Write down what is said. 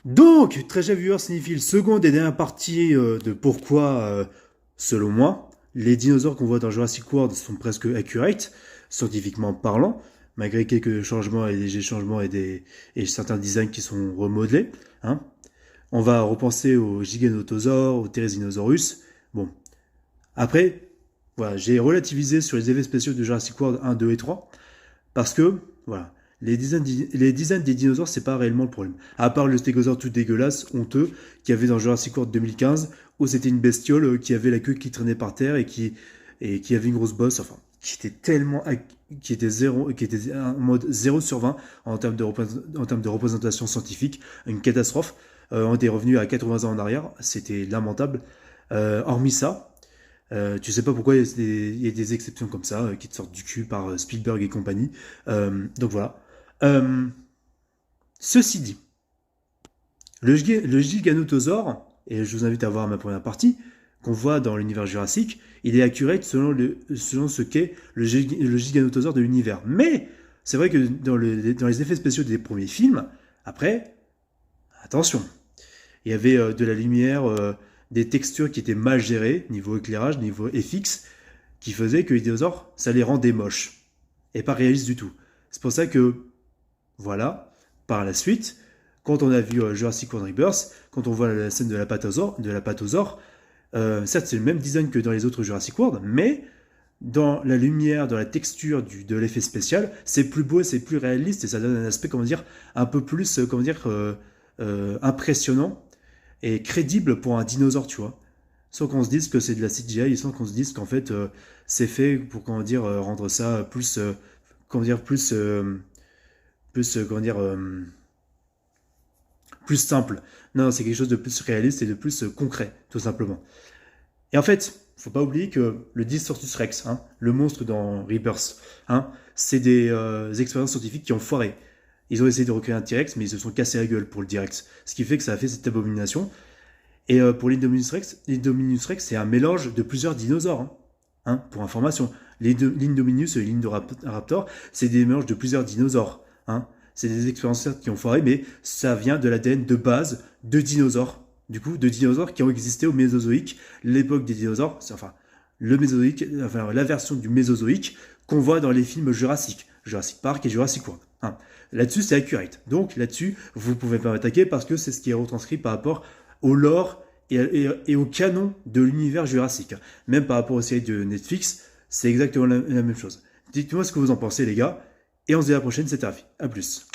Donc, très cher viewer signifie le second et dernière partie de pourquoi, selon moi, les dinosaures qu'on voit dans Jurassic World sont presque accurate, scientifiquement parlant, malgré quelques changements et des changements et certains designs qui sont remodelés. Hein. On va repenser aux Giganotosaures, aux Therizinosaurus. Bon, après, voilà, j'ai relativisé sur les effets spéciaux de Jurassic World 1, 2 et 3, parce que, voilà, les designs des dinosaures, c'est pas réellement le problème. À part le stégosaure tout dégueulasse, honteux, qu'il y avait dans Jurassic World 2015, où c'était une bestiole qui avait la queue qui traînait par terre et qui avait une grosse bosse, enfin, qui était tellement, qui était zéro, qui était en mode 0 sur 20 en termes de représentation scientifique, une catastrophe. On était revenu à 80 ans en arrière, c'était lamentable. Hormis ça, tu sais pas pourquoi il y a des exceptions comme ça qui te sortent du cul par Spielberg et compagnie. Donc voilà. Euh, Ceci dit, le Giganotosaure, et je vous invite à voir ma première partie, qu'on voit dans l'univers jurassique, il est accurate selon ce qu'est le Giganotosaure de l'univers. Mais c'est vrai que dans les effets spéciaux des premiers films, après, attention, il y avait de la lumière, des textures qui étaient mal gérées, niveau éclairage, niveau FX, qui faisait que les dinosaures, ça les rendait moches. Et pas réalistes du tout. C'est pour ça que, voilà, par la suite, quand on a vu Jurassic World Rebirth, quand on voit la scène de la patosaure, certes c'est le même design que dans les autres Jurassic World, mais dans la lumière, dans la texture de l'effet spécial, c'est plus beau, c'est plus réaliste et ça donne un aspect, comment dire, un peu plus, impressionnant et crédible pour un dinosaure, tu vois. Sans qu'on se dise que c'est de la CGI et sans qu'on se dise qu'en fait c'est fait pour comment dire rendre ça plus comment dire comment dire plus simple. Non, c'est quelque chose de plus réaliste et de plus concret, tout simplement. Et en fait, faut pas oublier que le Disortus Rex, hein, le monstre dans Rebirth, hein, c'est des expériences scientifiques qui ont foiré. Ils ont essayé de recréer un T-Rex, mais ils se sont cassés la gueule pour le T-Rex. Ce qui fait que ça a fait cette abomination. Et pour l'Indominus Rex, c'est un mélange de plusieurs dinosaures. Hein, pour information. L'Indominus et l'Indoraptor, c'est des mélanges de plusieurs dinosaures. Hein. C'est des expériences qui ont foiré, mais ça vient de l'ADN de base de dinosaures. Du coup, de dinosaures qui ont existé au Mésozoïque, l'époque des dinosaures, enfin, le Mésozoïque, enfin, la version du Mésozoïque qu'on voit dans les films Jurassic, Jurassic Park et Jurassic World. Hein. Là-dessus, c'est accurate. Donc, là-dessus, vous pouvez pas m'attaquer parce que c'est ce qui est retranscrit par rapport au lore et au canon de l'univers jurassique. Même par rapport aux séries de Netflix, c'est exactement la même chose. Dites-moi ce que vous en pensez, les gars, et on se dit à la prochaine, c'était Rafi. A plus.